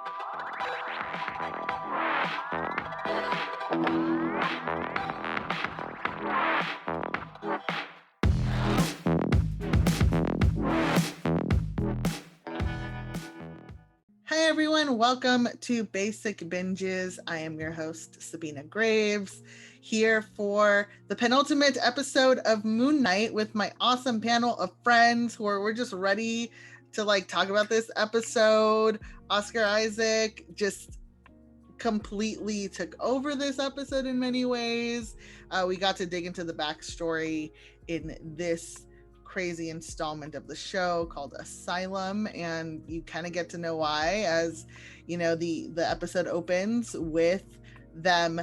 Hi everyone, welcome to Basic Binges. I am your host, Sabina Graves, here for the penultimate episode of Moon Knight with my awesome panel of friends who we're just ready to talk about this episode. Oscar Isaac just completely took over this episode in many ways. We got to dig into the backstory in this crazy installment of the show called Asylum, and you kind of get to know why, as the episode opens with them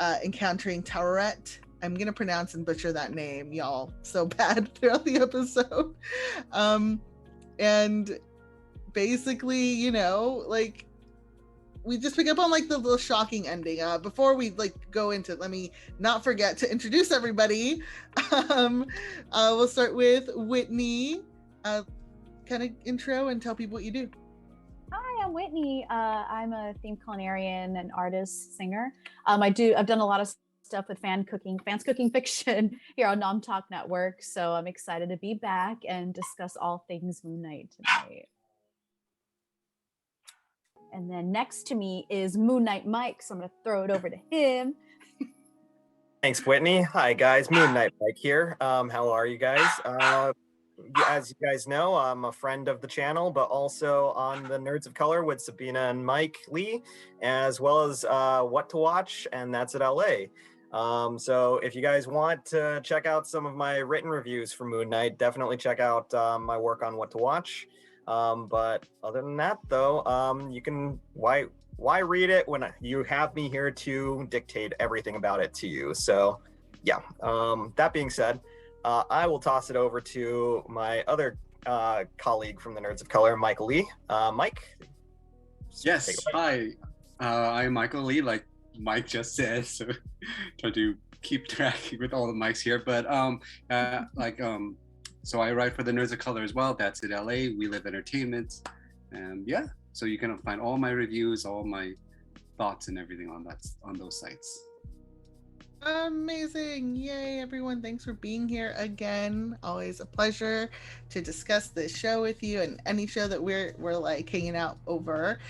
encountering Taweret. I'm gonna pronounce and butcher that name, y'all, so bad throughout the episode. And basically, we just pick up on the little shocking ending. Before we go into it, let me not forget to introduce everybody. We'll start with Whitney. Kind of intro and tell people what you do. Hi, I'm Whitney. I'm a themed culinarian and artist, singer. I've done a lot of stuff with fans cooking fiction here on Nom Talk Network. So I'm excited to be back and discuss all things Moon Knight tonight. And then next to me is Moon Knight Mike, so I'm going to throw it over to him. Thanks, Whitney. Hi, guys. Moon Knight Mike here. How are you guys? As you guys know, I'm a friend of the channel, but also on the Nerds of Color with Sabina and Mike Lee, as well as What to Watch, and that's at LA. So if you guys want to check out some of my written reviews for Moon Knight, definitely check out my work on What to Watch. But other than that, though, you can why read it when you have me here to dictate everything about it to you? So, yeah. That being said, I will toss it over to my other colleague from the Nerds of Color, Michael Lee. Mike. Yes. Hi. I'm Michael Lee, like Mike just said. So try to keep track with all the mics here, but so I write for the Nerds of Color as well. That's in LA. We Live Entertainment. Yeah, so you can find all my reviews, all my thoughts and everything on those sites. Amazing. Yay, everyone. Thanks for being here again. Always a pleasure to discuss this show with you and any show that we're hanging out over.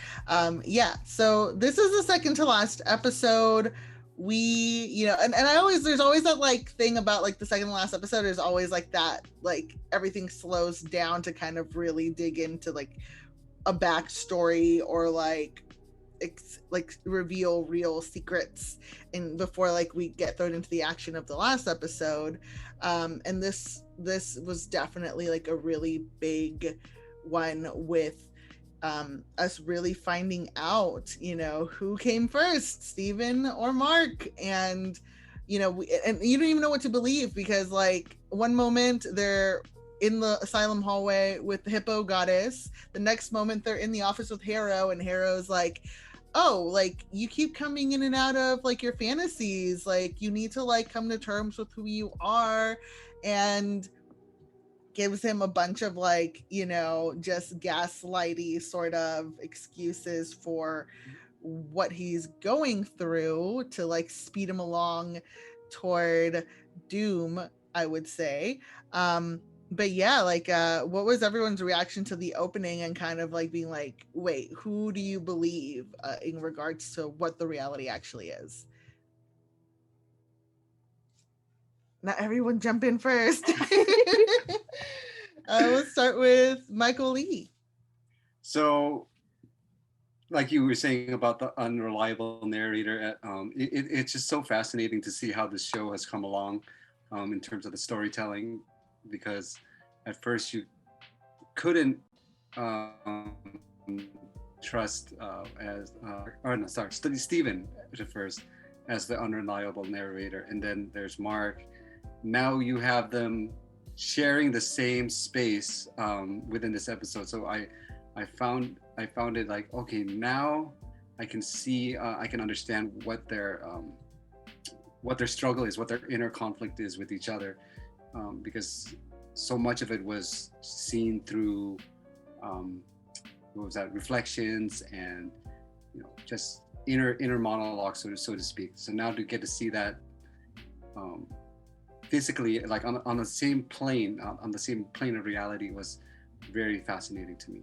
So this is the second to last episode. We and there's always that thing about the second to last episode is always that everything slows down to kind of really dig into a backstory or reveal real secrets and before we get thrown into the action of the last episode. And this was definitely a really big one with us really finding out, who came first, Steven or Mark. And, and you don't even know what to believe because one moment they're in the asylum hallway with the Hippo Goddess. The next moment they're in the office with Harrow, and Harrow's oh, you keep coming in and out of your fantasies. You need to come to terms with who you are, and gives him a bunch of just gaslighty sort of excuses for what he's going through to speed him along toward doom, I would say. But yeah, what was everyone's reaction to the opening and kind of being wait, who do you believe in regards to what the reality actually is? Not everyone jump in first. Let's start with Michael Lee. So, like you were saying about the unreliable narrator, it's just so fascinating to see how this show has come along in terms of the storytelling, because at first you couldn't trust Steven at first as the unreliable narrator, and then there's Mark. Now you have them sharing the same space within this episode. So I found it okay, now I can see, I can understand what their struggle is, what their inner conflict is with each other, because so much of it was seen through what was that, reflections and, you know, just inner monologue, so to speak. So now to get to see that physically, like on the same plane, on the same plane of reality, was very fascinating to me.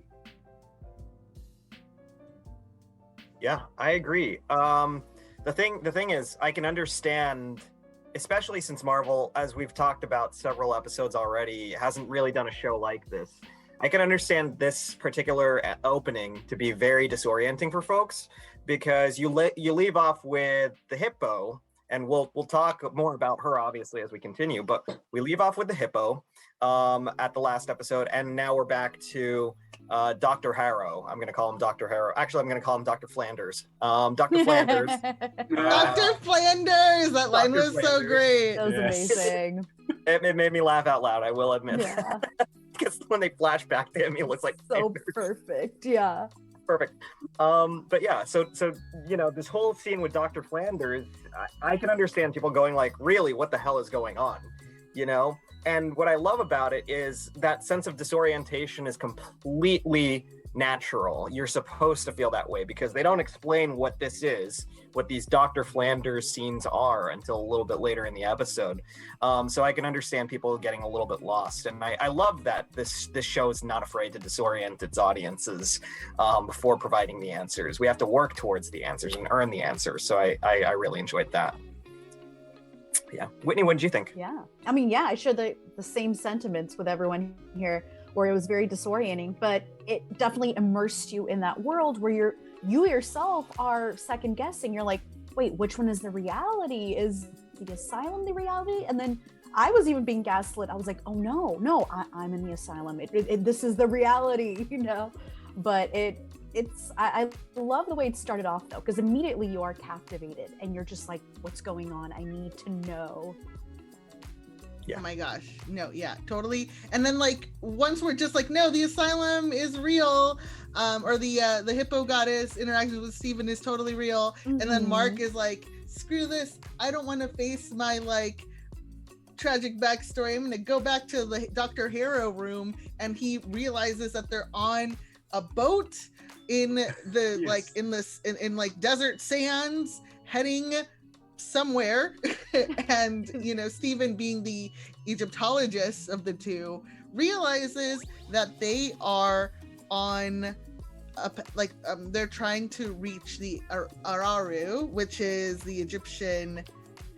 Yeah, I agree. The thing is, I can understand, especially since Marvel, as we've talked about several episodes already, hasn't really done a show like this. I can understand this particular opening to be very disorienting for folks, because you leave off with the hippo, and we'll talk more about her obviously as we continue, but we leave off with the hippo at the last episode, and now we're back to Dr. Harrow. I'm going to call him Dr. Harrow. Actually, I'm going to call him Dr. Flanders. Dr. Flanders. Dr. Flanders! That line Dr. was so great. That was amazing. It made me laugh out loud, I will admit. Yeah. Because when they flash back to him, he looks like So Flanders. perfect. Yeah. Perfect. But yeah, so you know, this whole scene with Dr. Flanders, I can understand people going like, really, what the hell is going on? You know? And what I love about it is that sense of disorientation is completely natural. You're supposed to feel that way because they don't explain what this is, what these Dr. Flanders scenes are until a little bit later in the episode. So I can understand people getting a little bit lost. And I love that this show is not afraid to disorient its audiences before providing the answers. We have to work towards the answers and earn the answers. So I really enjoyed that. Yeah. Whitney, what did you think? Yeah. I mean, yeah, I share the same sentiments with everyone here, where it was very disorienting, but it definitely immersed you in that world where you yourself are second guessing. You're like, wait, which one is the reality? Is the asylum the reality? And then I was even being gaslit. I was like, oh no, I'm in the asylum. This is the reality, you know? But I love the way it started off though, because immediately you are captivated and you're just like, what's going on? I need to know. Yeah. Oh my gosh. No, yeah, totally. And then like once we're just like, no, the asylum is real, or the hippo goddess interactions with Steven is totally real. Mm-hmm. And then Mark is like, screw this. I don't want to face my like tragic backstory. I'm gonna go back to the Dr. Harrow room, and he realizes that they're on a boat in the yes. like in like desert sands heading somewhere. And you know, Steven, being the Egyptologist of the two, realizes that they are on they're trying to reach the Araru, which is the Egyptian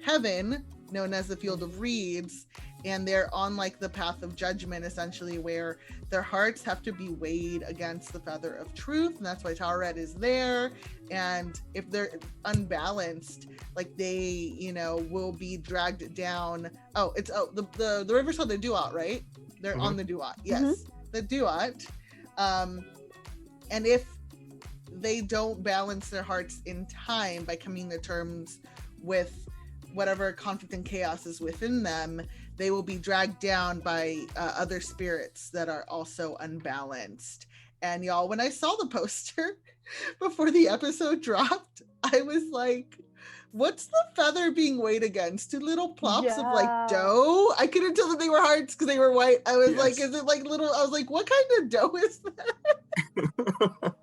heaven known as the Field of Reeds, and they're on like the path of judgment, essentially, where their hearts have to be weighed against the feather of truth, and that's why Tauret is there. And if they're unbalanced, like they, you know, will be dragged down. The river's called the Duat, right? They're mm-hmm. on the Duat, yes, mm-hmm. the Duat. And if they don't balance their hearts in time by coming to terms with whatever conflict and chaos is within them, they will be dragged down by other spirits that are also unbalanced. And y'all, when I saw the poster before the episode dropped, I was like, what's the feather being weighed against? Two little plops of like dough? I couldn't tell that they were hearts because they were white. I was like, is it like little? I was like, what kind of dough is that?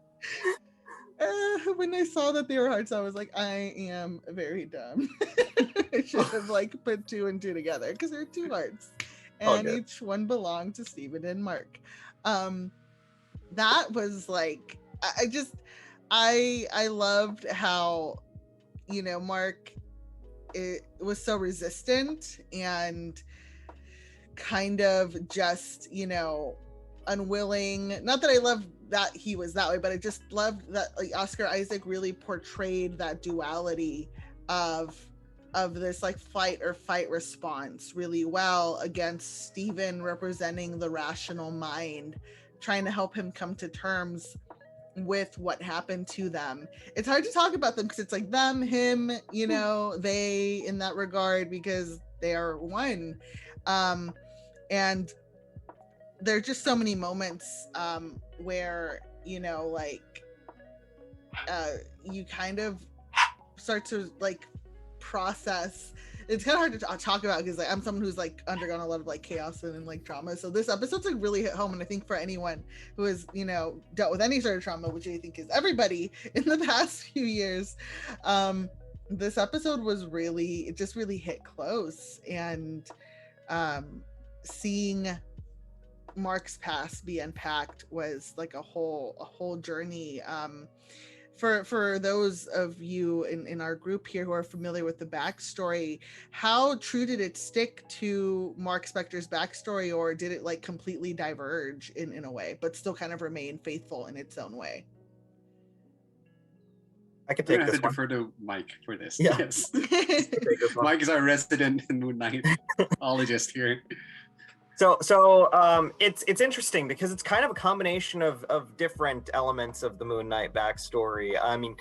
When I saw that they were hearts, I was like, I am very dumb. I should have like put two and two together because they're two hearts, and each one belonged to Steven and Mark. That was like, I loved how, you know, Mark, it was so resistant and kind of just, you know, unwilling. Not that I love that he was that way, but I just loved that like Oscar Isaac really portrayed that duality of this like fight or fight response really well, against Steven representing the rational mind, trying to help him come to terms with what happened to them. It's hard to talk about them because it's like them, him, you know, they in that regard, because they are one. And there are just so many moments where, you know, like you kind of start to like process it's kind of hard to talk about because like I'm someone who's like undergone a lot of like chaos and like trauma. So this episode's like really hit home, and I think for anyone who has dealt with any sort of trauma, which I think is everybody in the past few years, this episode was it just really hit close, and seeing Mark's past be unpacked was like a whole journey. For those of you in our group here who are familiar with the backstory, how true did it stick to Mark Spector's backstory, or did it like completely diverge in a way, but still kind of remain faithful in its own way? I could take this one. Defer to Mike for this. Yeah. Yes. Mike is our resident Moon Knight-ologist here. So it's interesting because it's kind of a combination of different elements of the Moon Knight backstory. I mean,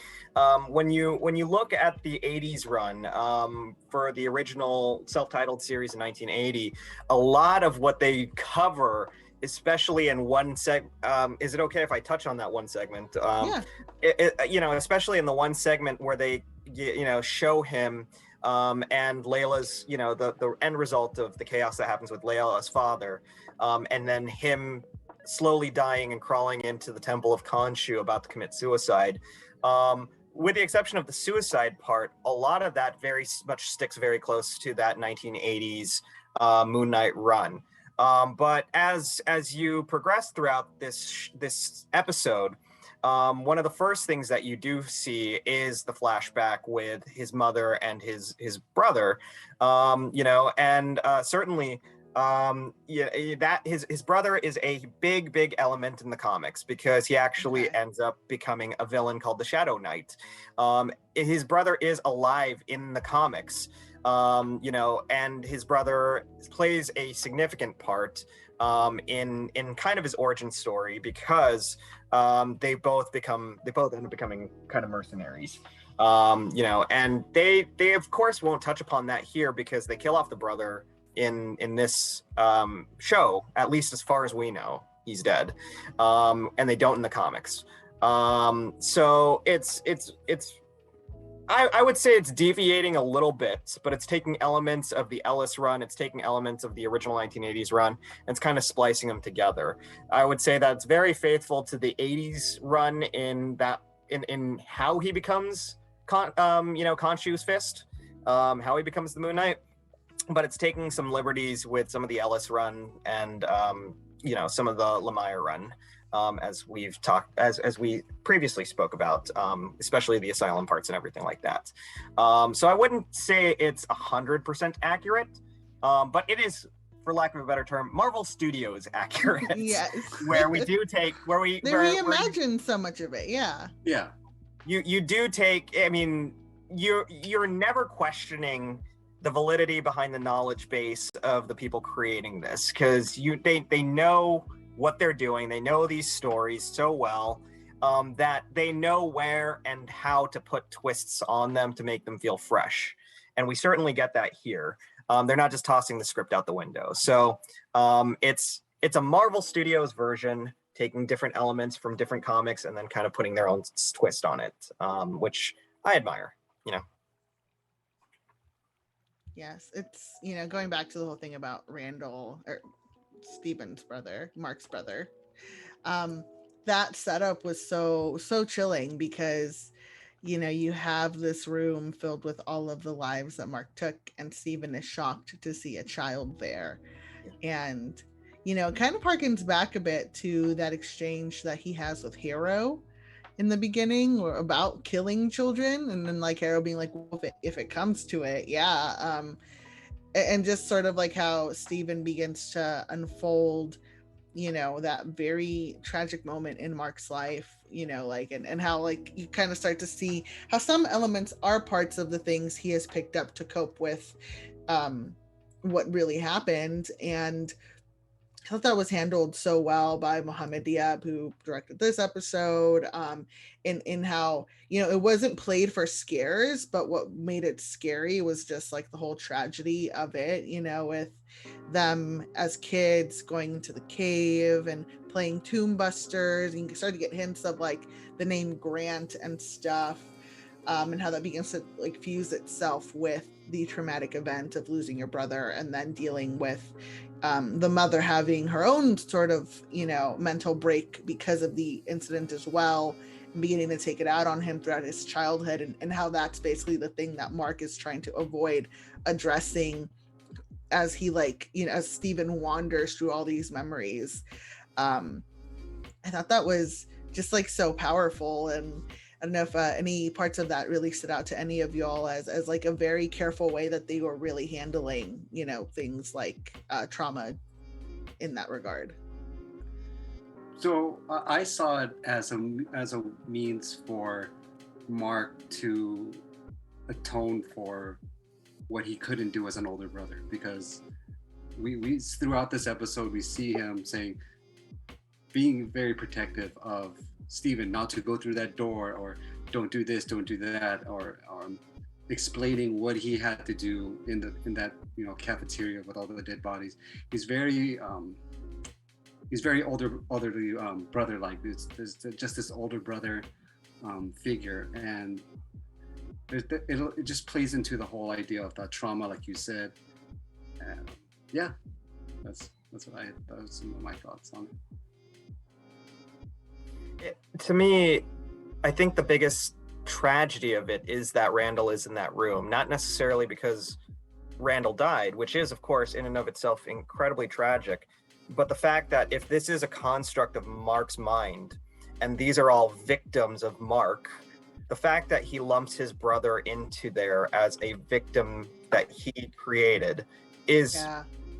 when you look at the 80s run for the original self-titled series in 1980, a lot of what they cover, especially in one is it okay if I touch on that one segment? Yeah. Especially in the one segment where they show him and Layla's, the end result of the chaos that happens with Layla's father, and then him slowly dying and crawling into the temple of Khonshu about to commit suicide. With the exception of the suicide part, a lot of that very much sticks very close to that 1980s Moon Knight run. But as you progress throughout this episode, one of the first things that you do see is the flashback with his mother and his brother, and certainly that his brother is a big element in the comics because he actually ends up becoming a villain called the Shadow Knight. His brother is alive in the comics, and his brother plays a significant part in kind of his origin story because they both end up becoming kind of mercenaries, and they of course won't touch upon that here because they kill off the brother in this show, at least as far as we know. He's dead, and they don't in the comics. So it's I would say it's deviating a little bit, but it's taking elements of the Ellis run, it's taking elements of the original 1980s run, and it's kind of splicing them together. I would say that it's very faithful to the 80s run in how he becomes Khonshu's fist, how he becomes the Moon Knight, but it's taking some liberties with some of the Ellis run and some of the Lemire run. As we've talked, as we previously spoke about, especially the asylum parts and everything like that. So I wouldn't say it's 100% accurate, but it is, for lack of a better term, Marvel Studios accurate. Yes. Where we do take, they reimagine so much of it. Yeah. Yeah. You do take. I mean, you're never questioning the validity behind the knowledge base of the people creating this because they know what they're doing. They know these stories so well that they know where and how to put twists on them to make them feel fresh. And we certainly get that here. They're not just tossing the script out the window. So it's a Marvel Studios version, taking different elements from different comics and then kind of putting their own twist on it, which I admire, Yes, it's, going back to the whole thing about Randall, or Stephen's brother, Mark's brother, that setup was so chilling because you have this room filled with all of the lives that Mark took, and Stephen is shocked to see a child there. And it kind of harkens back a bit to that exchange that he has with Hero in the beginning about killing children, and then like Hero being like, well, if it comes to it, yeah. And just sort of like how Stephen begins to unfold, that very tragic moment in Mark's life, and how like you kind of start to see how some elements are parts of the things he has picked up to cope with what really happened. And I thought that was handled so well by Mohammed Diab, who directed this episode, in how, it wasn't played for scares, but what made it scary was just like the whole tragedy of it, with them as kids going into the cave and playing Tomb Busters. And you start to get hints of like the name Grant and stuff. and how that begins to like fuse itself with the traumatic event of losing your brother, and then dealing with the mother having her own sort of, you know, mental break because of the incident as well, and beginning to take it out on him throughout his childhood, and how that's basically the thing that Mark is trying to avoid addressing as he, like, you know, as Steven wanders through all these memories. I thought that was just like so powerful, and I don't know if any parts of that really stood out to any of y'all as like a very careful way that they were really handling, you know, things like trauma in that regard. So I saw it as a means for Mark to atone for what he couldn't do as an older brother, because we throughout this episode we see him being very protective of Steven, not to go through that door, or don't do this, don't do that, or explaining what he had to do in that, you know, cafeteria with all the dead bodies. He's very olderly brother like. There's just this older brother figure, and it just plays into the whole idea of that trauma, like you said. Yeah, that's what that was some of my thoughts on it. To me, I think the biggest tragedy of it is that Randall is in that room, not necessarily because Randall died, which is, of course, in and of itself incredibly tragic, but the fact that if this is a construct of Mark's mind, and these are all victims of Mark, the fact that he lumps his brother into there as a victim that he created is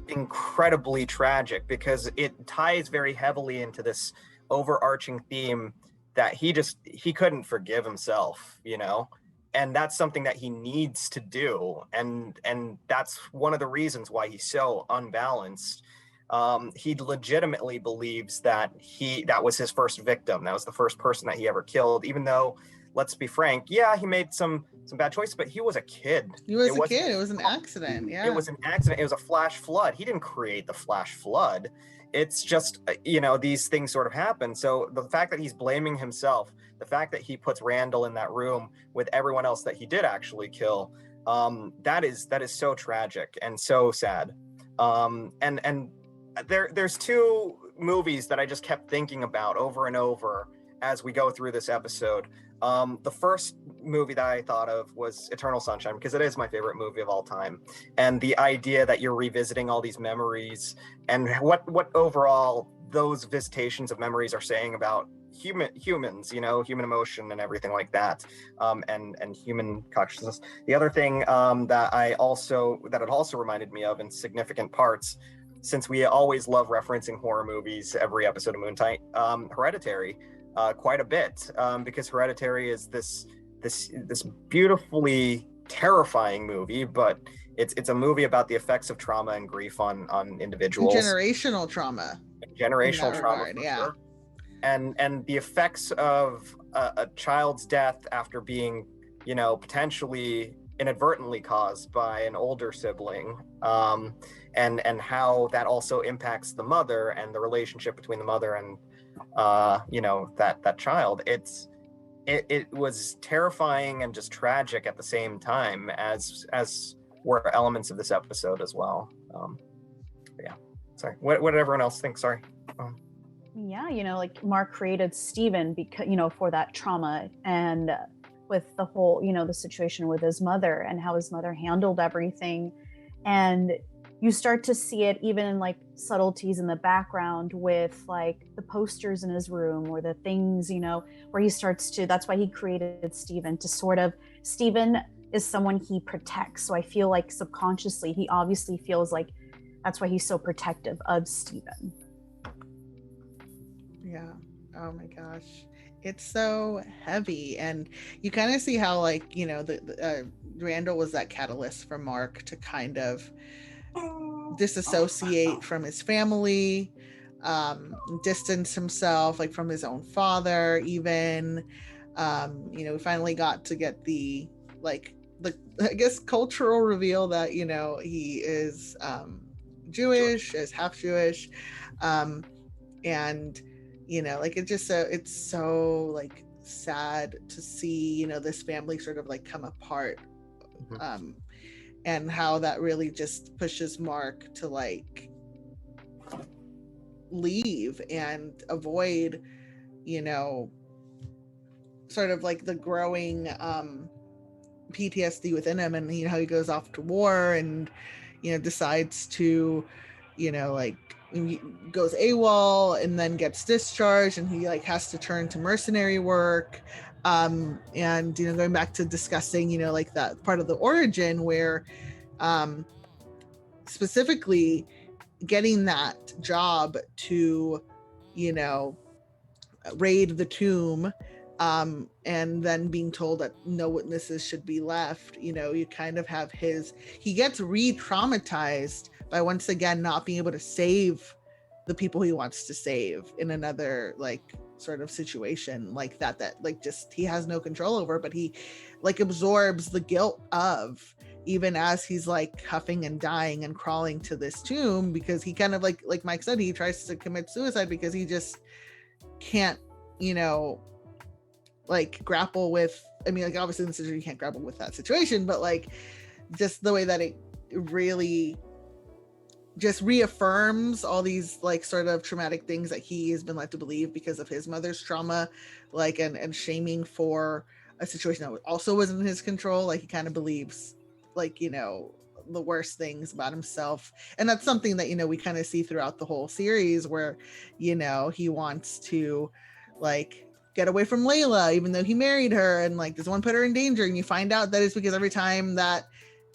incredibly tragic, because it ties very heavily into this overarching theme that he couldn't forgive himself, you know, and that's something that he needs to do, and that's one of the reasons why he's so unbalanced. He legitimately believes that that was his first victim, that was the first person that he ever killed, even though, let's be frank, yeah, he made some bad choices, but he was a kid. He was a kid. It was an accident. Yeah, it was an accident. It was a flash flood. He didn't create the flash flood. It's just, you know, these things sort of happen. So the fact that he's blaming himself, the fact that he puts Randall in that room with everyone else that he did actually kill, that is so tragic and so sad. And there's two movies that I just kept thinking about over and over as we go through this episode. The first movie that I thought of was Eternal Sunshine, because it is my favorite movie of all time. And the idea that you're revisiting all these memories and what overall those visitations of memories are saying about humans, you know, human emotion and everything like that, and human consciousness. The other thing that it also reminded me of in significant parts, since we always love referencing horror movies every episode of Moonlight, Hereditary. Quite a bit, because Hereditary is this beautifully terrifying movie, but it's a movie about the effects of trauma and grief on individuals. Generational trauma. Regard, yeah. Sure. And the effects of a child's death after being, you know, potentially inadvertently caused by an older sibling, and how that also impacts the mother and the relationship between the mother and you know, that child. It was terrifying and just tragic at the same time, as were elements of this episode as well. Yeah, sorry, what did everyone else think? Sorry. Yeah, you know, like Mark created Steven because, you know, for that trauma, and with the whole, you know, the situation with his mother and how his mother handled everything. And you start to see it even in like subtleties in the background with like the posters in his room, or the things, you know, where he starts to, that's why he created Steven, to sort of, Steven is someone he protects. So I feel like subconsciously, he obviously feels like that's why he's so protective of Steven. Yeah. Oh my gosh. It's so heavy. And you kind of see how, like, you know, the Randall was that catalyst for Mark to kind of disassociate from his family, distance himself, like, from his own father even. You know, we finally got to get the I guess cultural reveal that, you know, he is Jewish, is half Jewish, and you know, like, it's so like sad to see, you know, this family sort of like come apart. And how that really just pushes Mark to like leave and avoid, you know, sort of like the growing PTSD within him, and you know how he goes off to war and, you know, decides to, you know, like he goes AWOL and then gets discharged, and he like has to turn to mercenary work. And you know, going back to discussing, you know, like that part of the origin where specifically getting that job to, you know, raid the tomb, and then being told that no witnesses should be left, you know, you kind of have he gets re-traumatized by once again not being able to save the people he wants to save in another like sort of situation like that like just he has no control over, but he like absorbs the guilt of, even as he's like huffing and dying and crawling to this tomb, because he kind of like Mike said, he tries to commit suicide because he just can't, you know, like grapple with, I mean, like obviously in the situation you can't grapple with that situation, but like just the way that it really just reaffirms all these like sort of traumatic things that he has been led to believe because of his mother's trauma, like and shaming for a situation that also wasn't in his control. Like he kind of believes like, you know, the worst things about himself, and that's something that, you know, we kind of see throughout the whole series where, you know, he wants to like get away from Layla even though he married her, and like doesn't want to put her in danger, and you find out that it's because every time that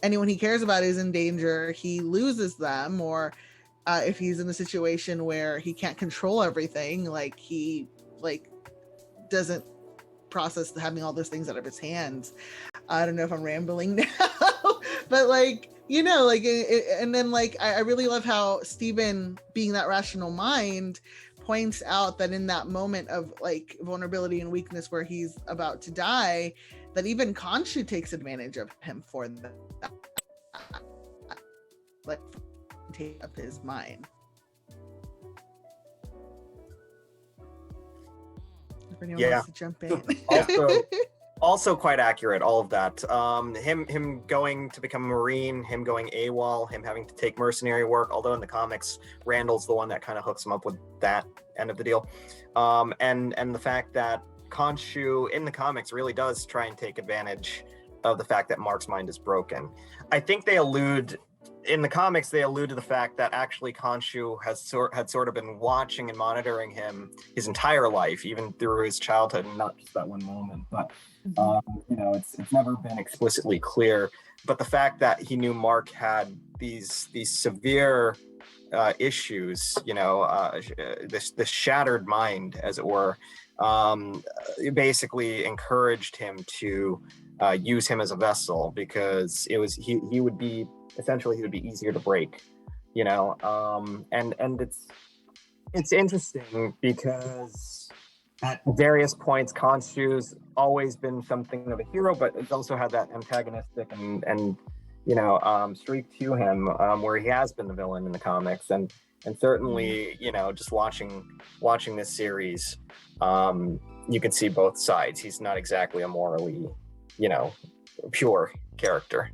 anyone he cares about is in danger, he loses them, or if he's in a situation where he can't control everything, like he like doesn't process having all those things out of his hands. I don't know if I'm rambling now, but like, you know, like and then like I really love how Steven, being that rational mind, points out that in that moment of like vulnerability and weakness where he's about to die, that even Khonshu takes advantage of him for that, like take up his mind. If anyone wants to jump in. Also quite accurate, all of that. Him going to become a Marine, him going AWOL, him having to take mercenary work, although in the comics, Randall's the one that kind of hooks him up with that end of the deal. And the fact that Khonshu in the comics really does try and take advantage of the fact that Mark's mind is broken. I think in the comics, they allude to the fact that actually Khonshu had sort of been watching and monitoring him his entire life, even through his childhood, and not just that one moment. But you know, it's never been explicitly clear. But the fact that he knew Mark had these severe issues, you know, this shattered mind, as it were, basically encouraged him to use him as a vessel, because he would be easier to break, you know. And it's interesting because at various points Khonshu's always been something of a hero, but it's also had that antagonistic and you know, streak to him, where he has been the villain in the comics, and certainly, you know, just watching this series, you can see both sides. He's not exactly a morally, you know, pure character.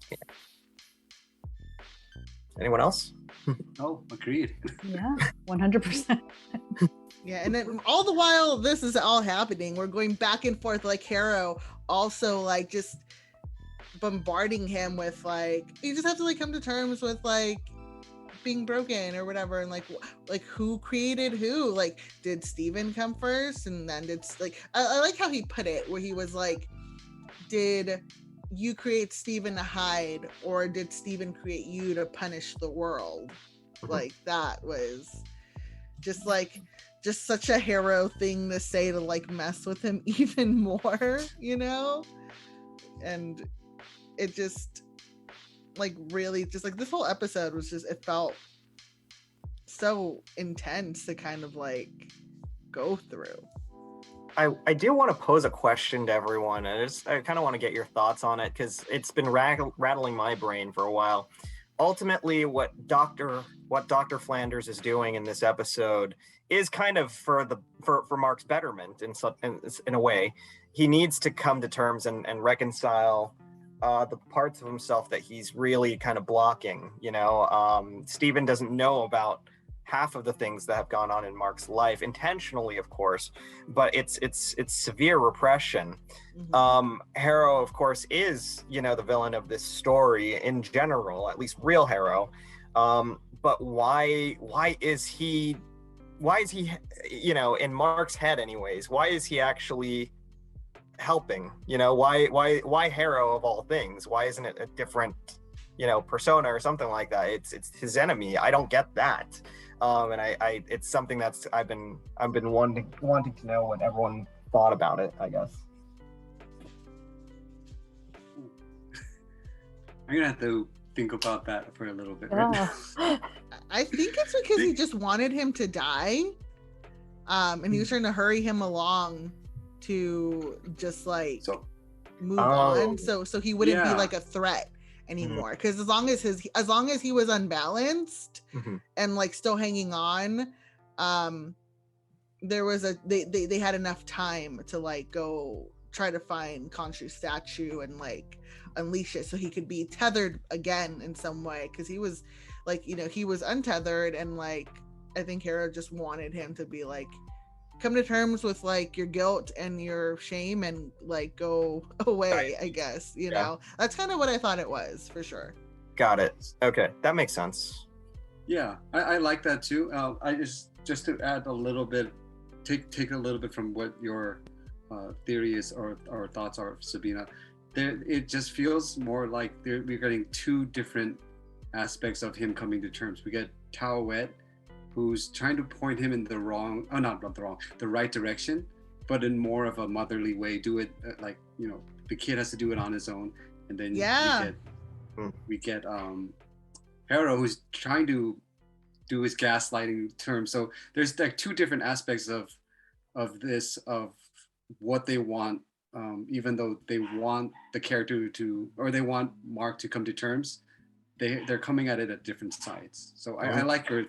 Yeah. Anyone else? Oh, agreed. Yeah, 100%. Yeah, and then all the while this is all happening, we're going back and forth, like Harrow also like just bombarding him with like, you just have to like come to terms with like being broken or whatever, and like who created who, like did Steven come first, and then did like I like how he put it, where he was like, did you create Steven to hide, or did Steven create you to punish the world? Like that was just such a Harrow thing to say, to like mess with him even more, you know. And it just like really just like this whole episode was just, it felt so intense to kind of like go through. I do want to pose a question to everyone, and I kind of want to get your thoughts on it, because it's been rattling my brain for a while. Ultimately, what Dr. Flanders is doing in this episode is kind of for Mark's betterment in a way. He needs to come to terms and reconcile the parts of himself that he's really kind of blocking. Steven doesn't know about half of the things that have gone on in Mark's life, intentionally, of course, but it's severe repression. Harrow, of course, is the villain of this story in general, at least real Harrow. But why is he in Mark's head anyways, why is he actually helping? Why Harrow of all things? Why isn't it a different persona or something like that? It's his enemy. I don't get that. And I it's something that's I've been wanting to know what everyone thought about it, I guess. I'm gonna have to think about that for a little bit. Yeah. I think it's because he just wanted him to die, and he was trying to hurry him along to just move on, so he wouldn't be like a threat anymore. Because as long as he was unbalanced and still hanging on, there was they had enough time to go try to find Khonshu's statue and unleash it so he could be tethered again in some way, because he was he was untethered, and I think Harrow just wanted him to be come to terms with your guilt and your shame and go away, I guess. Know, that's kind of what I thought it was, for sure. Got it. Okay, that makes sense. Yeah, I like that too. I just to add a little bit, take a little bit from what your theory is or thoughts are, Sabina. It just feels more like we're getting two different aspects of him coming to terms. We get Tawet, who's trying to point him in the right direction, but in more of a motherly way. Do it the kid has to do it on his own, and then we get Harrow, who's trying to do his gaslighting term. So there's two different aspects of what they want, even though they want the character or they want Mark to come to terms. They're coming at it at different sides. So I like your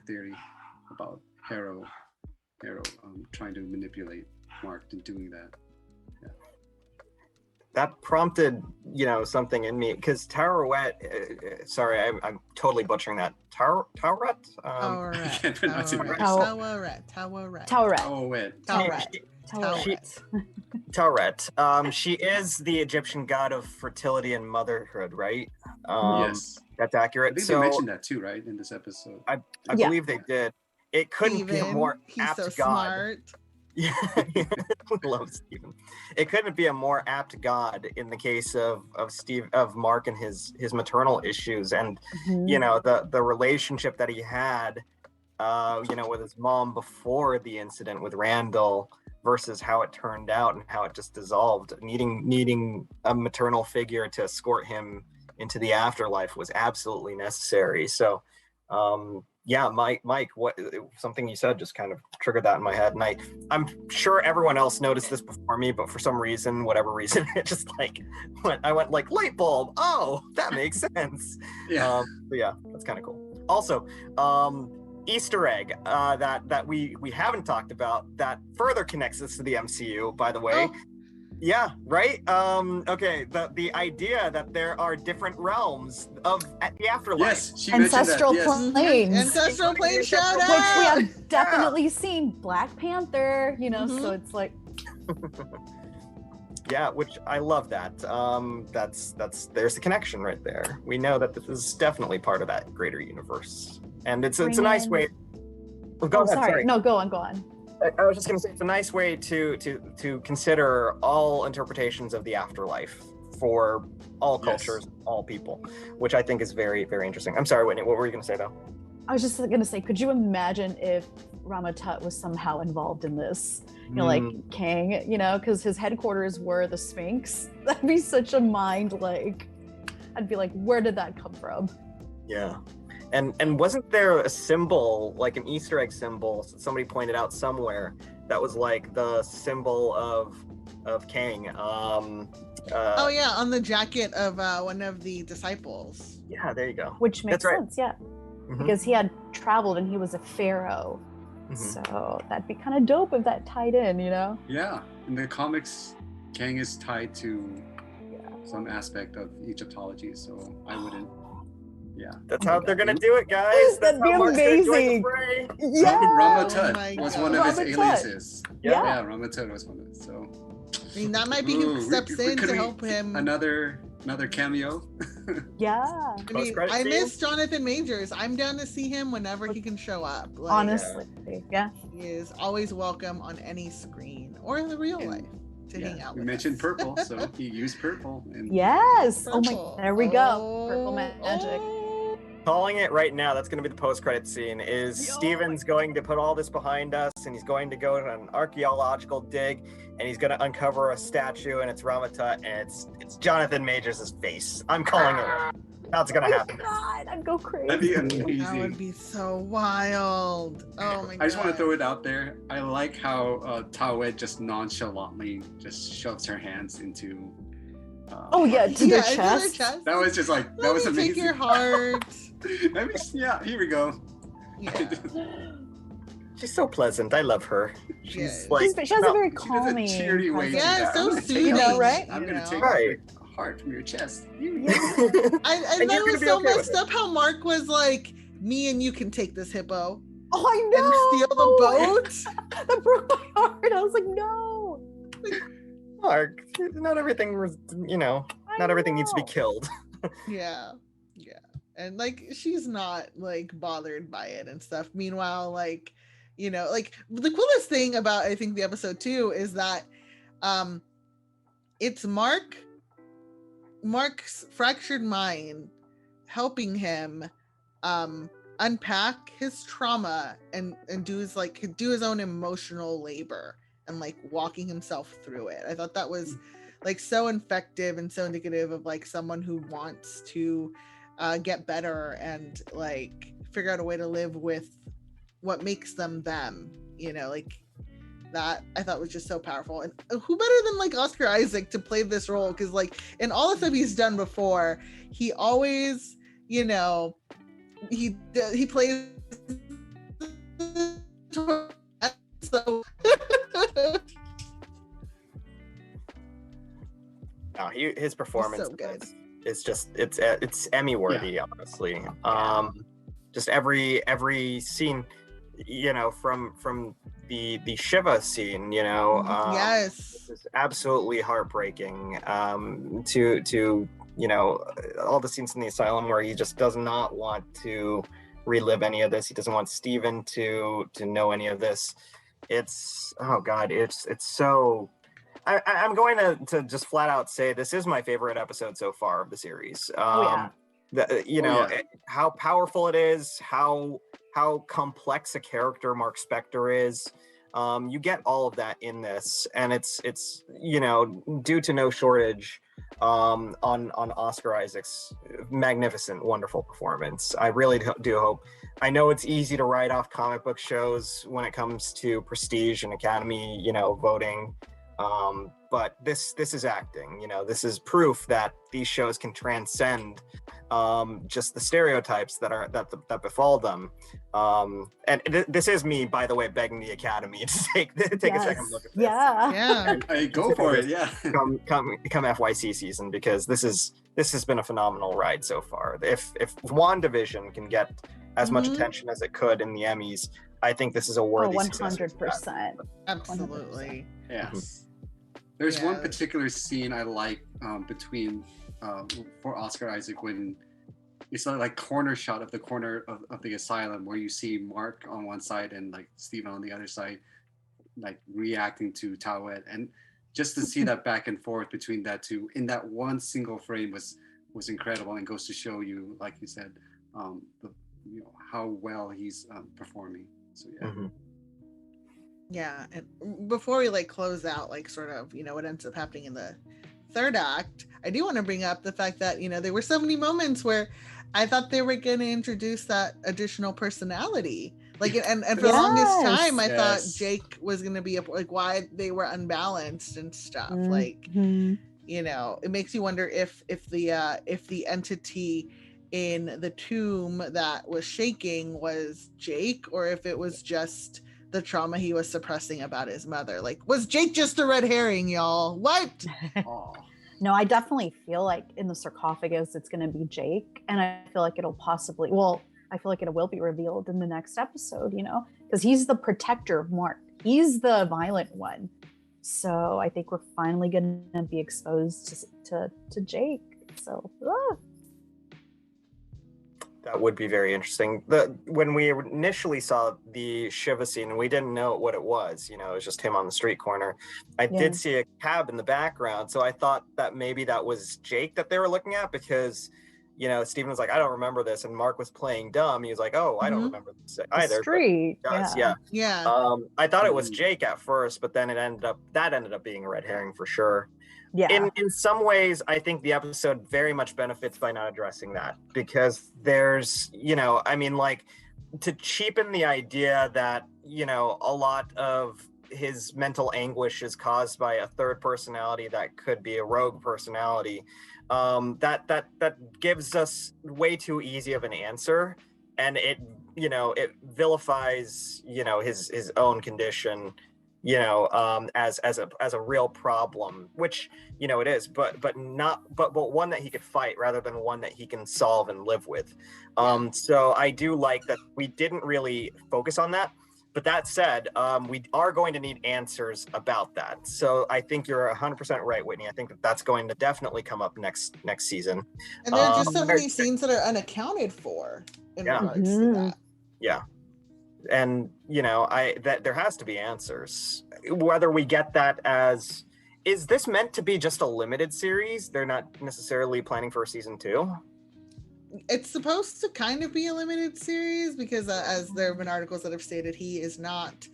theory about Harrow trying to manipulate Mark and doing that. Yeah. That prompted something in me, because Tawret, sorry, I'm totally butchering that. Tawret. Tawret. She is the Egyptian god of fertility and motherhood, right? Yes, that's accurate. I think they mentioned that too, right, in this episode. I believe they did. It couldn't be a more apt so god. Smart. Yeah, love Steven. It couldn't be a more apt god in the case of Mark and his maternal issues, and the relationship that he had, with his mom before the incident with Randall, versus how it turned out and how it just dissolved. Needing a maternal figure to escort him into the afterlife was absolutely necessary. So, Mike, what something you said just kind of triggered that in my head, and I'm sure everyone else noticed this before me, but for some reason, whatever reason, it just I went light bulb. Oh, that makes sense. Yeah. That's kind of cool. Also, Easter egg that we haven't talked about that further connects us to the MCU, by the way. Oh. Yeah, right. Okay, the idea that there are different realms of the afterlife. Yes, she ancestral mentioned that. planes. Ancestral plane shout Which out. we have definitely seen. Black Panther, so it's Yeah, which I love that. That's there's the connection right there. We know that this is definitely part of that greater universe, and it's a nice way. Go ahead. Sorry. No, go on. I was just going to say, it's a nice way to consider all interpretations of the afterlife for all cultures, all people, which I think is very, very interesting. I'm sorry, Whitney, what were you going to say though? I was just going to say, could you imagine if Ramatut was somehow involved in this? Like Kang, because his headquarters were the Sphinx. That'd be such a mind, I'd be like, where did that come from? Yeah. And wasn't there a symbol, like an Easter egg symbol, somebody pointed out somewhere, that was the symbol of Kang? On the jacket of one of the disciples. Yeah, there you go. Which makes sense, yeah. Mm-hmm. Because he had traveled and he was a pharaoh So that'd be kind of dope if that tied in, you know? Yeah, in the comics, Kang is tied to some aspect of Egyptology, so I wouldn't. Yeah, That's how they're gonna do it, guys. That's That'd be how Mark's gonna join the amazing. fray. Yeah. Ramatut Oh my was God. one of his Ramatut. aliases. Yeah. Yeah, Ramatut was one of it. So I mean, that might be who steps in could to we- help him. Another cameo. Yeah. I mean, Post-credit I scene? miss Jonathan Majors. I'm down to see him whenever he can show up. Like, Honestly. Yeah. he is always welcome on any screen or in the real life to hang out We with mentioned us. purple, so he used purple. And Yes. Oh Purple. my, there we go. Purple Oh, magic. oh. Calling it right now, that's going to be the post-credit scene, is Yo. Steven's going to put all this behind us, and he's going to go on an archaeological dig, and he's going to uncover a statue, and it's Ramatut, and it's Jonathan Majors' face. I'm calling it. That's going to happen. God, I'd go crazy. that'd be That amazing. would be so wild. Oh my God. I just want to throw it out there. I like how Tawed just nonchalantly just shoves her hands into. Oh yeah, to Yeah, their into their chest. chest. That was just like that Let was me amazing. take your heart. Let me, yeah, here we go. Yeah. She's so pleasant. I love her. Yeah. She's like, She has a very She does a calming cheery way. presence. Yeah, to so I'm gonna take soothing, off- right? I'm you gonna know? take Right. off your heart from your chest. I And thought you're it gonna was be so okay with messed it. up how Mark was like, me and you can take this hippo Oh, I and know. steal the boat. That broke my heart. I was like, no. Mark, not everything was, not everything needs to be know. killed. Yeah. Yeah. And like she's not like bothered by it and stuff. Meanwhile, like, like the coolest thing about I think the episode too is that it's Mark's fractured mind helping him unpack his trauma and do his own emotional labor and like walking himself through it. I thought that was like so effective and so indicative of like someone who wants to get better and like figure out a way to live with what makes them them, like that I thought was just so powerful. And who better than like Oscar Isaac to play this role, because like in all the stuff he's done before, he always he plays so No, his performance so good. is just it's Emmy worthy, honestly. Just every scene, from the Shiva scene, Yes. is absolutely heartbreaking. To all the scenes in the asylum where he just does not want to relive any of this. He doesn't want Steven to know any of this. It's so. I'm going to just flat out say this is my favorite episode so far of the series. How powerful it is, how complex a character Mark Spector is. You get all of that in this, and it's due to no shortage on Oscar Isaac's magnificent, wonderful performance. I really do hope. I know it's easy to write off comic book shows when it comes to prestige and Academy, voting. But this is acting. This is proof that these shows can transcend just the stereotypes that befall them. And this is me, by the way, begging the Academy to take a second look at this. Yeah. I go for it. Yeah. Come FYC season, because this has been a phenomenal ride so far. If WandaVision can get as much attention as it could in the Emmys, I think this is a worthy successor to that. 100%. Absolutely. Yes. There's one particular scene I like between for Oscar Isaac when it's like corner shot of the corner of the asylum where you see Mark on one side and like Steven on the other side, like reacting to Tawed, and just to see that back and forth between that two in that one single frame was incredible, and goes to show you, like you said, how well he's performing. So yeah. Mm-hmm. Yeah, and before we like close out, like sort of, what ends up happening in the third act, I do want to bring up the fact that, there were so many moments where I thought they were going to introduce that additional personality. Like, and for the longest time, I thought Jake was going to be like why they were unbalanced and stuff. Like, it makes you wonder if the entity in the tomb that was shaking was Jake, or if it was just the trauma he was suppressing about his mother. Like, was Jake just a red herring, y'all? What? Oh. No, I definitely feel like in the sarcophagus it's going to be Jake, and I feel like it'll possibly, well, I feel like it will be revealed in the next episode, you know, because he's the protector of Mark. He's the violent one. So I think we're finally going to be exposed to Jake. So That would be very interesting. When we initially saw the Shiva scene, we didn't know what it was. You know, it was just him on the street corner. I did see a cab in the background, so I thought that maybe that was Jake that they were looking at, because, you know, Steven was like, I don't remember this, and Mark was playing dumb. He was like, oh, I don't remember this either. The street. Yeah. I thought it was Jake at first, but then it ended up being a red herring for sure. Yeah. In some ways, I think the episode very much benefits by not addressing that, because there's, you know, I mean, like, to cheapen the idea that, you know, a lot of his mental anguish is caused by a third personality that could be a rogue personality, that gives us way too easy of an answer, and it, you know, it vilifies, you know, his own condition, you know, as a real problem, which, you know, it is, but one that he could fight rather than one that he can solve and live with. So I do like that we didn't really focus on that. But that said, we are going to need answers about that. So I think you're 100% right, Whitney. I think that's going to definitely come up next season. And there are just so many scenes that are unaccounted for in regards to that. Yeah. And, you know, that there has to be answers. Whether we get that as, is this meant to be just a limited series? They're not necessarily planning for a season 2? It's supposed to kind of be a limited series, because as there have been articles that have stated, he is not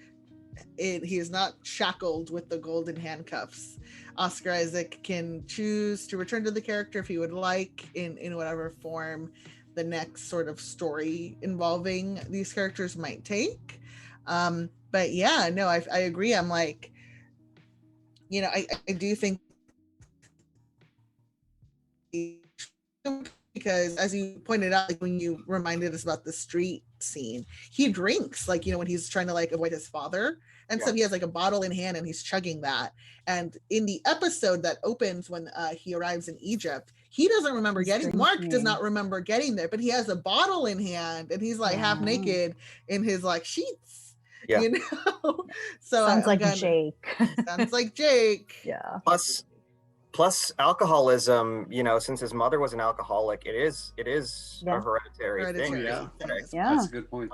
shackled with the golden handcuffs. Oscar Isaac can choose to return to the character if he would like, in whatever form the next sort of story involving these characters might take. But yeah, no, I agree. I'm like, you know, I do think, because as you pointed out, like when you reminded us about the street scene, he drinks, like, you know, when he's trying to like avoid his father and stuff, he has like a bottle in hand and he's chugging that. And in the episode that opens when he arrives in Egypt, he doesn't remember Mark does not remember getting there, but he has a bottle in hand and he's like half naked in his like sheets, you know. So sounds like Jake. Sounds like Jake. Yeah. Plus alcoholism, you know, since his mother was an alcoholic, it is a hereditary thing. Yeah. That's a good point.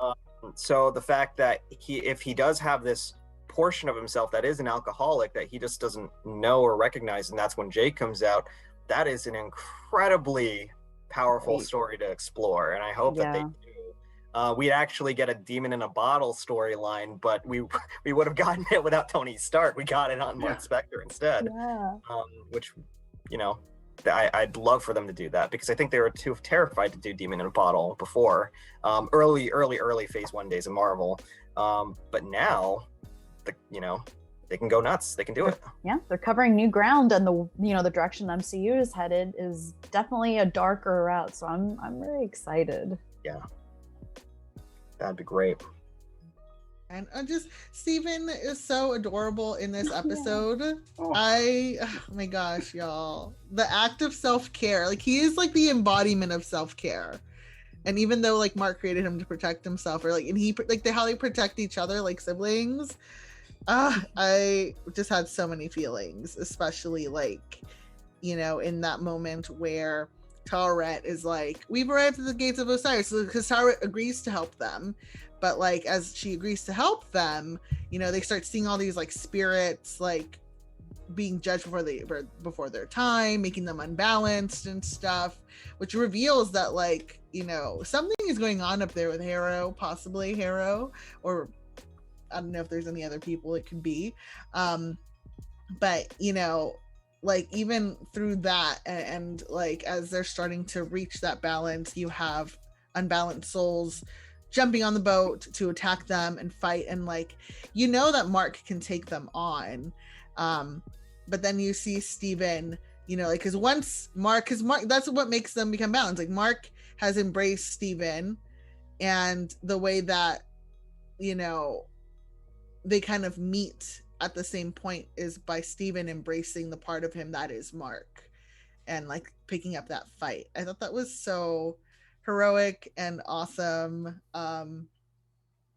So the fact that if he does have this portion of himself that is an alcoholic that he just doesn't know or recognize, and that's when Jake comes out, that is an incredibly powerful story to explore, and I hope that they do. We'd actually get a demon in a bottle storyline, but we would have gotten it without Tony Stark. We got it on Mark Spector instead, which, you know, I'd love for them to do that, because I think they were too terrified to do demon in a bottle before, early phase 1 days of Marvel, but now, you know, they can go nuts. They can do it. Yeah, they're covering new ground, and the direction the MCU is headed is definitely a darker route. So I'm really excited. Yeah, that'd be great. And just Steven is so adorable in this episode. Oh my gosh, y'all. The act of self-care. Like, he is like the embodiment of self-care. And even though like Mark created him to protect himself, or like, and he like how they protect each other like siblings. I just had so many feelings, especially like, you know, in that moment where Taweret is like, we've arrived at the gates of Osiris, because Taweret agrees to help them, but like as she agrees to help them, you know, they start seeing all these like spirits like being judged before their time, making them unbalanced and stuff, which reveals that like, you know, something is going on up there with possibly Harrow, or I don't know if there's any other people it could be, but you know, like even through that, and like as they're starting to reach that balance, you have unbalanced souls jumping on the boat to attack them and fight, and like, you know that Mark can take them on, but then you see Steven, you know, like, because once Mark, that's what makes them become balanced. Like, Mark has embraced Steven, and the way that, you know, they kind of meet at the same point is by Steven embracing the part of him that is Mark and like picking up that fight. I thought that was so heroic and awesome. I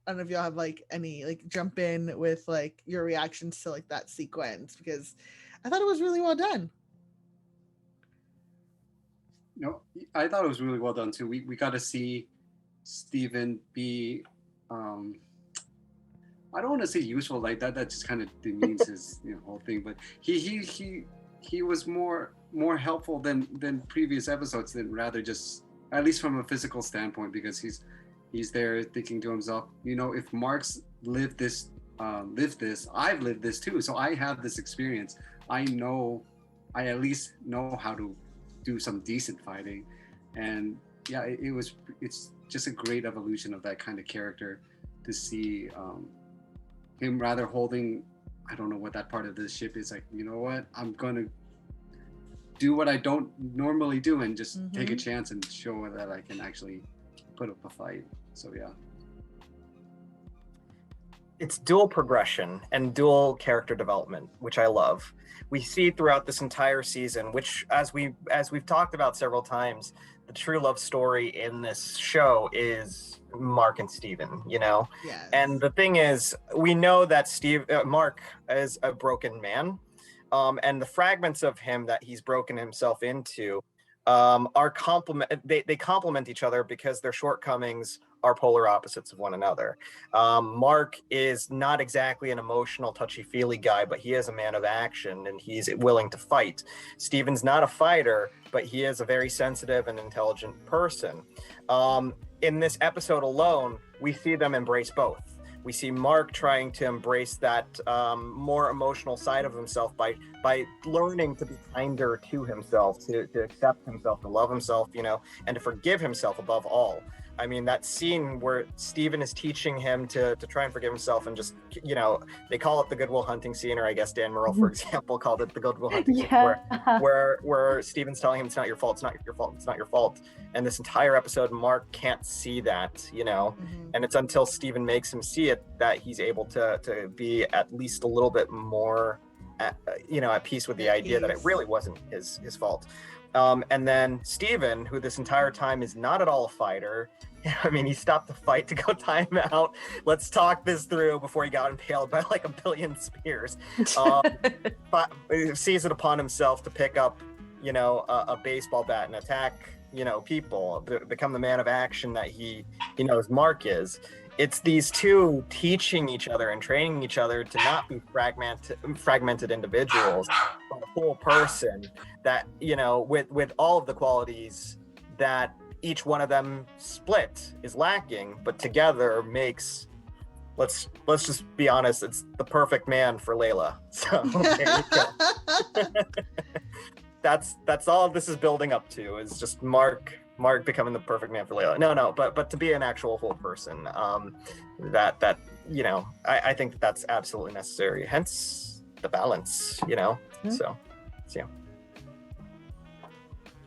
don't know if y'all have like any, like, jump in with like your reactions to like that sequence, because I thought it was really well done. No, I thought it was really well done too. We got to see Steven be, I don't want to say useful like that. That just kind of demeans his whole thing. But he was more helpful than previous episodes, than rather just, at least from a physical standpoint, because he's there thinking to himself, if Mark's lived this, I've lived this too. So I have this experience. I at least know how to do some decent fighting. And yeah, it's just a great evolution of that kind of character to see him rather holding, I don't know what that part of the ship is, like, you know what, I'm gonna do what I don't normally do and just take a chance and show that I can actually put up a fight. So yeah, it's dual progression and dual character development, which I love. We see throughout this entire season, which as we've talked about several times, the true love story in this show is Mark and Steven, Yes. And the thing is, we know that Mark is a broken man, and the fragments of him that he's broken himself into are they complement each other because their shortcomings are polar opposites of one another. Mark is not exactly an emotional, touchy-feely guy, but he is a man of action and he's willing to fight. Steven's not a fighter, but he is a very sensitive and intelligent person. In this episode alone, we see them embrace both. We see Mark trying to embrace that more emotional side of himself by learning to be kinder to himself, to accept himself, to love himself, and to forgive himself above all. I mean, that scene where Steven is teaching him to try and forgive himself and just, they call it the Goodwill Hunting scene, or I guess Dan Murrell, for example, called it the Goodwill Hunting scene, where Steven's telling him it's not your fault, it's not your fault, it's not your fault. And this entire episode, Mark can't see that, and it's until Steven makes him see it that he's able to be at least a little bit more, at peace with the idea that it really wasn't his fault. And then Steven, who this entire time is not at all a fighter. I mean, he stopped the fight to go time out. Let's talk this through before he got impaled by like a billion spears. But he sees it upon himself to pick up, a baseball bat and attack, people, become the man of action that he knows Mark is. It's these two teaching each other and training each other to not be fragmented individuals, but a whole person that, with all of the qualities that each one of them split is lacking, but together makes, let's just be honest, it's the perfect man for Layla. So there you go. That's all this is building up to, is just Mark becoming the perfect man for Layla. No, but to be an actual whole person, that I think that's absolutely necessary. Hence the balance, So yeah.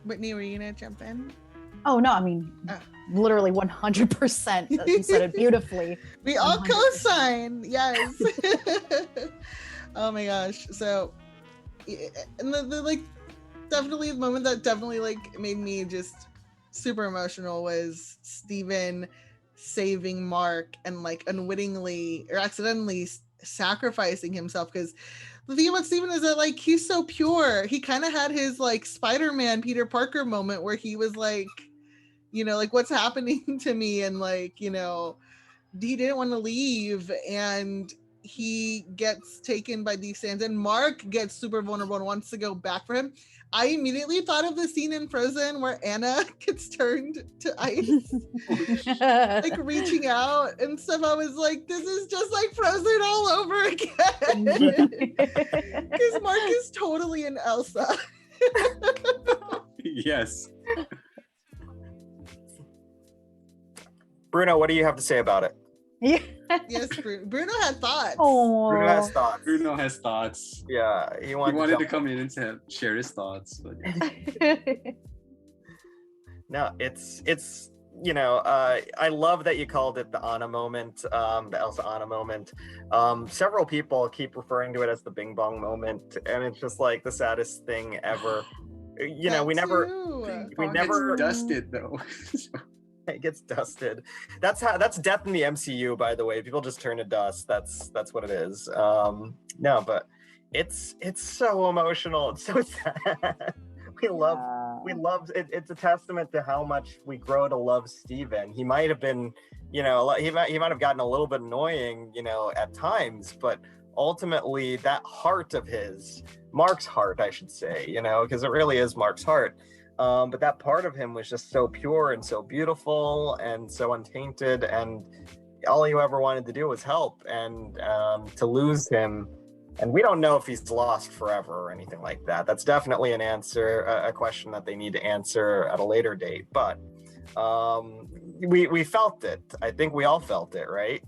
Whitney, were you gonna jump in? Oh no, I mean, literally 100%. You said it beautifully. We all 100%. co-sign, yes. Oh my gosh. So, and the like, definitely the moment that definitely like made me just super emotional was Steven saving Mark and like unwittingly or accidentally sacrificing himself, because the thing about Steven is that like he's so pure. He kind of had his like Spider-Man Peter Parker moment where he was like, like, what's happening to me, and like, he didn't want to leave, and he gets taken by these sands, and Mark gets super vulnerable and wants to go back for him. I immediately thought of the scene in Frozen where Anna gets turned to ice, like reaching out and stuff. I was like, this is just like Frozen all over again. Because Mark is totally an Elsa. Yes. Bruno, what do you have to say about it? Yeah. Yes, Bruno had thoughts. Oh. Bruno has thoughts. Bruno has thoughts. Yeah, he wanted to come in and share his thoughts. But no, it's I love that you called it the Anna moment, the Elsa Anna moment. Several people keep referring to it as the Bing Bong moment, and it's just like the saddest thing ever. We never Gets dusted though. It gets dusted. That's death in the MCU, by the way. People just turn to dust. That's what it is. No, but it's so emotional. It's so sad. We love it. It's a testament to how much we grow to love Steven. He might have been, he might have gotten a little bit annoying, at times, but ultimately that heart of his, Mark's heart, I should say, because it really is Mark's heart. But that part of him was just so pure and so beautiful and so untainted, and all you ever wanted to do was help. And to lose him, and we don't know if he's lost forever or anything like that. That's definitely a question that they need to answer at a later date. But we felt it. I think we all felt it, right?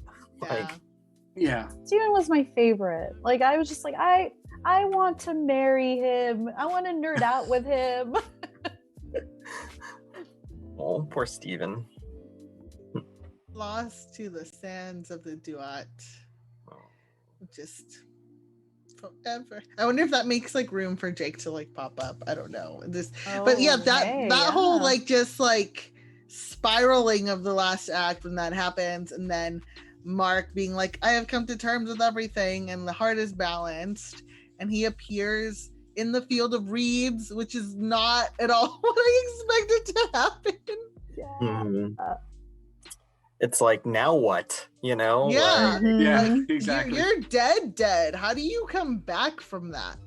Yeah. Steven was my favorite. Like, I was just like, I want to marry him. I want to nerd out with him. Oh, poor Steven. Lost to the sands of the Duat. Just forever. I wonder if that makes like room for Jake to like pop up. I don't know. But yeah, that whole like just like spiraling of the last act when that happens, and then Mark being like, I have come to terms with everything and the heart is balanced, and he appears in the field of reeds, which is not at all what I expected to happen. Mm-hmm. It's like, now what? Yeah, like, exactly. You're dead. How do you come back from that?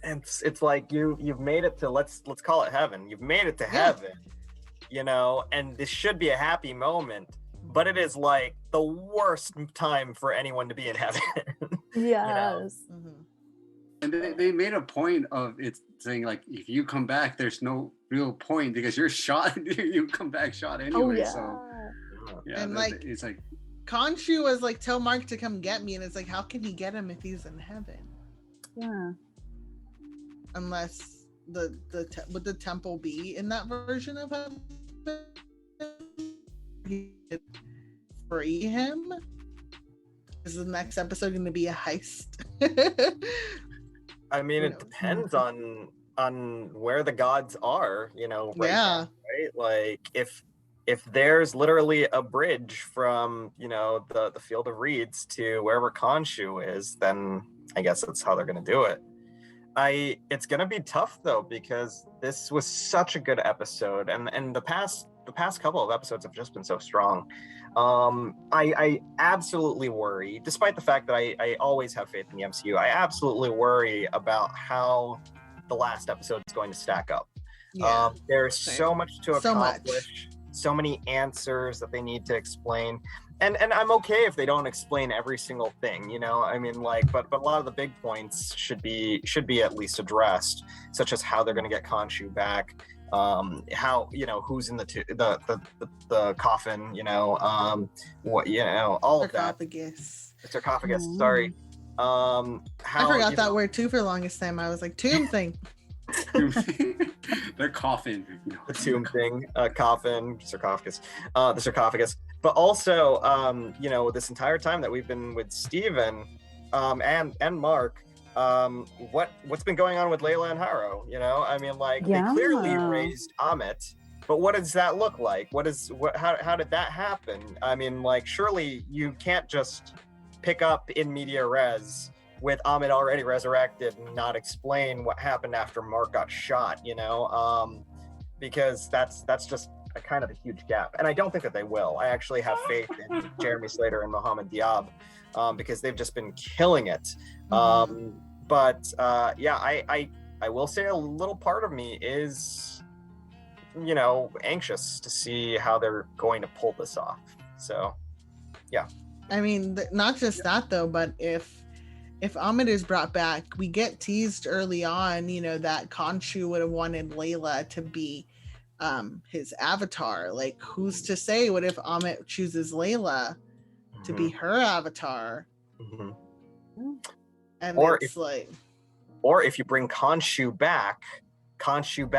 And it's like you've made it to let's call it heaven. You've made it to heaven, and this should be a happy moment, but it is like the worst time for anyone to be in heaven. Yes. Mm-hmm. And they made a point of it saying, like, if you come back, there's no real point because you're shot. You come back shot anyway. So yeah, and like, it's like Khonshu was like, tell Mark to come get me, and it's like, how can he get him if he's in heaven? Yeah. Unless would the temple be in that version of heaven? He could free him. Is the next episode going to be a heist? I mean, it depends on where the gods are, right now, right? Like if there's literally a bridge from, the field of reeds to wherever Khonshu is, then I guess that's how they're going to do it. It's going to be tough though, because this was such a good episode, and the past couple of episodes have just been so strong. I absolutely worry, despite the fact that I always have faith in the MCU, I absolutely worry about how the last episode is going to stack up. There's so much to accomplish, so many answers that they need to explain, and I'm okay if they don't explain every single thing, I mean, like, but a lot of the big points should be at least addressed, such as how they're going to get Khonshu back, how, who's in the coffin, what, all of that. Sarcophagus. Sorry. How, I forgot that word too for the longest time. I was like, tomb thing. Their coffin. The tomb thing, coffin, sarcophagus, the sarcophagus. But also, this entire time that we've been with Steven, and Mark, what's been going on with Layla and Harrow? I mean, like, they clearly raised Amit, but what does that look like? How did that happen? I mean, like, surely you can't just pick up in media res with Amit already resurrected and not explain what happened after Mark got shot, because that's just a kind of a huge gap. And I don't think that they will. I actually have faith in Jeremy Slater and Mohammed Diab, because they've just been killing it. But I will say a little part of me is, anxious to see how they're going to pull this off. So, yeah. I mean, not just that though, but if Amit is brought back, we get teased early on, that Khonshu would have wanted Layla to be his avatar. Like, who's to say? What if Amit chooses Layla to be her avatar? Mm-hmm. And or it's if you bring Khonshu back, Khonshu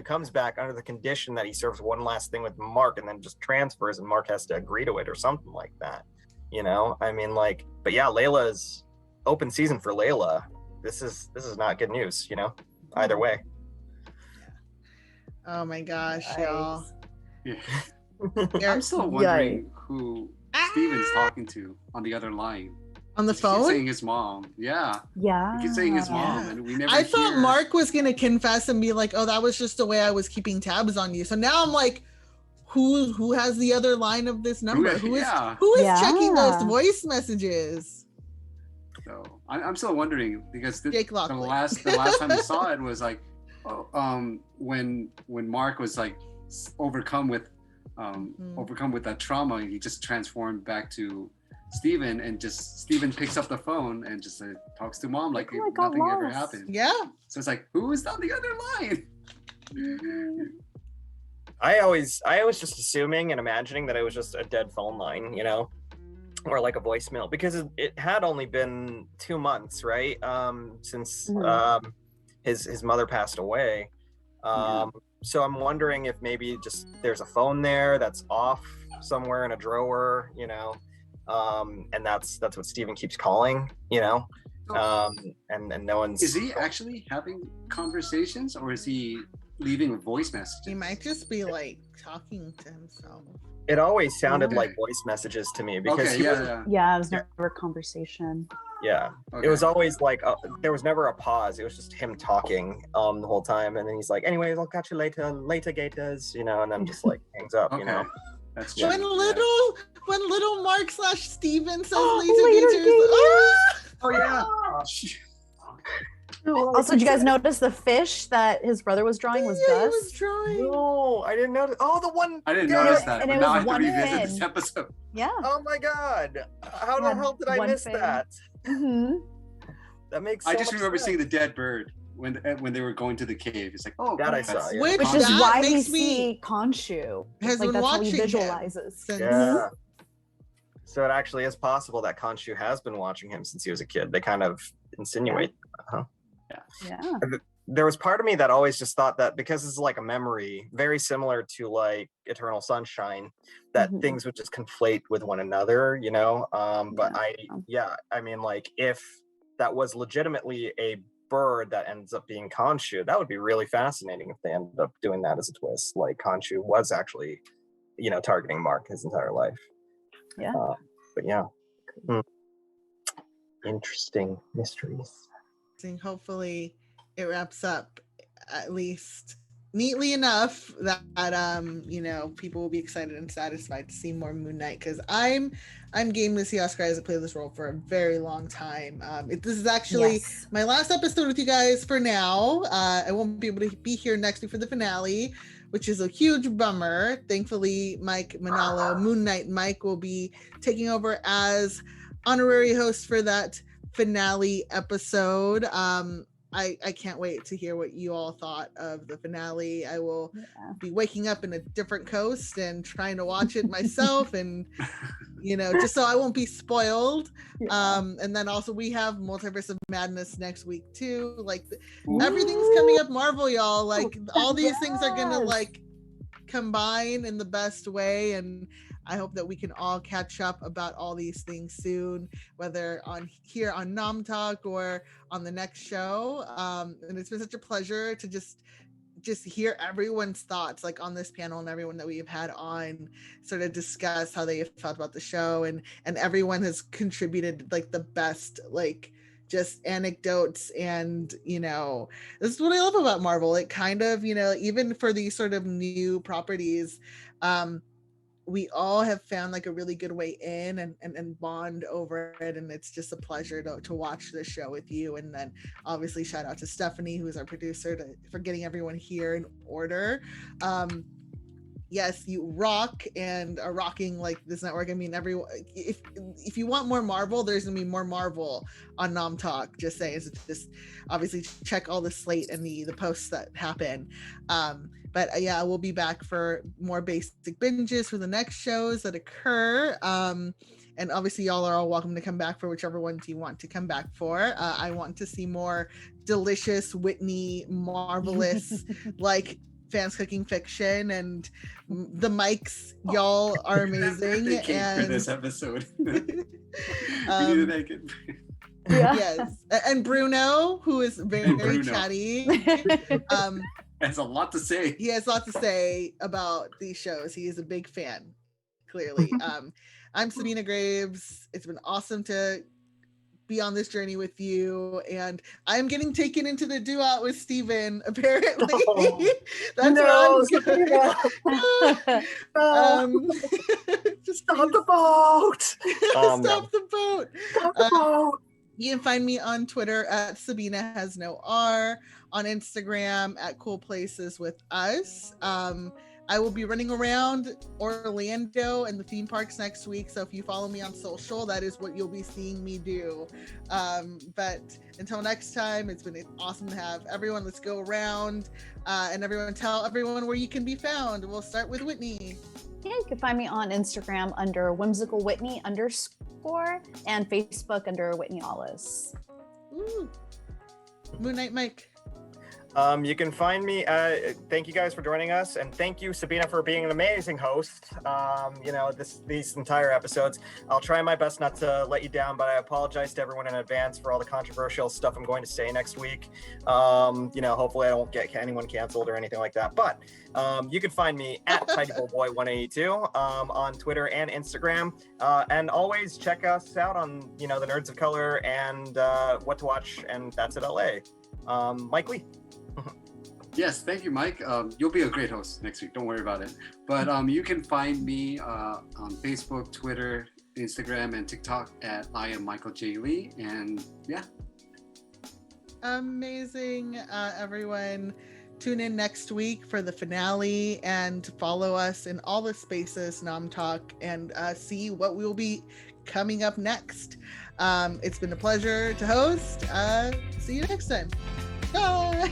comes back under the condition that he serves one last thing with Mark and then just transfers, and Mark has to agree to it or something like that. You know, I mean, like, but yeah, Layla's open season for Layla. This is not good news, you know, either way. Oh my gosh, y'all. Yeah. I'm still wondering who Steven's talking to on the other line. On the phone? He keeps saying his mom. Yeah. He keeps saying his mom, and we never. I thought Mark was gonna confess and be like, "Oh, that was just the way I was keeping tabs on you." So now I'm like, who has the other line of this number? Who is checking those voice messages? So I'm still wondering, because the last time I saw it was like, when Mark was like overcome with that trauma, he just transformed back to Steven, and just Steven picks up the phone and just talks to mom like nothing ever happened. Yeah. So it's like, who is on the other line? I always just assuming and imagining that it was just a dead phone line, you know, or like a voicemail, because it had only been 2 months, right? Since his mother passed away. So I'm wondering if maybe just there's a phone there that's off somewhere in a drawer, you know. And that's what Steven keeps calling, you know. And no one's. Is he actually having conversations, or is he leaving a voice message? He might just be like talking to himself. It always sounded like voice messages to me, because it was never a conversation. Yeah, it was always like there was never a pause. It was just him talking the whole time, and then he's like, "Anyways, I'll catch you later, Gators," you know, and then just like hangs up, you know. That's when little Mark / Steven says later Gators. Oh yeah. Also, did you guys notice the fish that his brother was drawing was Gus? He was drawing. No, I didn't notice. Oh, the one. I didn't notice that. And but it now was I have to one revisit fin. this episode. Yeah. Oh my God! How the hell did I miss that? That makes. I just remember seeing the dead bird when they were going to the cave. It's like, oh, that I saw. Yeah. Which is why we see Khonshu. Has like been that's watching how he visualizes. Yeah. So it actually is possible that Khonshu has been watching him since he was a kid. They kind of insinuate. Yeah. There was part of me that always just thought that because it's like a memory, very similar to like Eternal Sunshine, that things would just conflate with one another, you know. But I mean, like, if that was legitimately a bird that ends up being Khonshu, that would be really fascinating if they ended up doing that as a twist. Like Khonshu was actually, you know, targeting Mark his entire life. Yeah. But yeah. Interesting mysteries. Hopefully it wraps up at least neatly enough that you know, people will be excited and satisfied to see more Moon Knight, because I'm game to see Oscar Isaac play this role for a very long time. This is actually my last episode with you guys for now. I won't be able to be here next week for the finale, which is a huge bummer. Thankfully, Mike Manalo, Moon Knight Mike, will be taking over as honorary host for that finale episode. I can't wait to hear what you all thought of the finale. I will be waking up in a different coast and trying to watch it myself, and you know, just so I won't be spoiled. And then also we have Multiverse of Madness next week too. Like everything's coming up Marvel, y'all. Like all these things are gonna like combine in the best way, and I hope that we can all catch up about all these things soon, whether on here on Nom Talk or on the next show. And it's been such a pleasure to just hear everyone's thoughts, like on this panel, and everyone that we've had on sort of discuss how they have felt about the show, and everyone has contributed like the best, like just anecdotes. And you know, this is what I love about Marvel. It kind of, you know, even for these sort of new properties, we all have found like a really good way in and bond over it, and it's just a pleasure to watch this show with you. And then obviously shout out to Stephanie, who is our producer, for getting everyone here in order. Yes, you rock and are rocking like this network. I mean, everyone, if you want more Marvel, there's gonna be more Marvel on Nom Talk. Just saying, so just obviously check all the slate and the posts that happen. But yeah, we'll be back for more basic binges for the next shows that occur. And obviously y'all are all welcome to come back for whichever ones you want to come back for. I want to see more delicious Whitney, marvelous like fans cooking fiction, and the mics, y'all are amazing. They came and for this episode. We need to make it. Yeah. Yes, and Bruno, who is very Bruno. chatty. Has a lot to say. He has a lot to say about these shows. He is a big fan, clearly. I'm Sabina Graves. It's been awesome to be on this journey with you, and I'm getting taken into the duo with Steven, apparently. Oh, That's no, where I'm just Stop the boat! stop the boat. Stop the boat! You can find me on Twitter at Sabina has no R, on Instagram at Cool Places with Us. I will be running around Orlando and the theme parks next week. So if you follow me on social, that is what you'll be seeing me do. But until next time, it's been awesome to have everyone. Let's go around and everyone tell everyone where you can be found. We'll start with Whitney. Yeah, you can find me on Instagram under whimsicalwhitney_ and Facebook under Whitney Hollis. Ooh. Moon Knight Mike. You can find me. Thank you guys for joining us, and thank you, Sabina, for being an amazing host. These entire episodes. I'll try my best not to let you down, but I apologize to everyone in advance for all the controversial stuff I'm going to say next week. Hopefully I won't get anyone canceled or anything like that. But you can find me at TidyBullBoy182 on Twitter and Instagram, and always check us out on the Nerds of Color and What to Watch, and That's at LA. Mike Lee. Yes, thank you, Mike. You'll be a great host next week. Don't worry about it. But you can find me on Facebook, Twitter, Instagram, and TikTok at I am Michael J. Lee. And yeah. Amazing, everyone. Tune in next week for the finale and follow us in all the spaces, Nom Talk, and see what will be coming up next. It's been a pleasure to host. See you next time. Bye.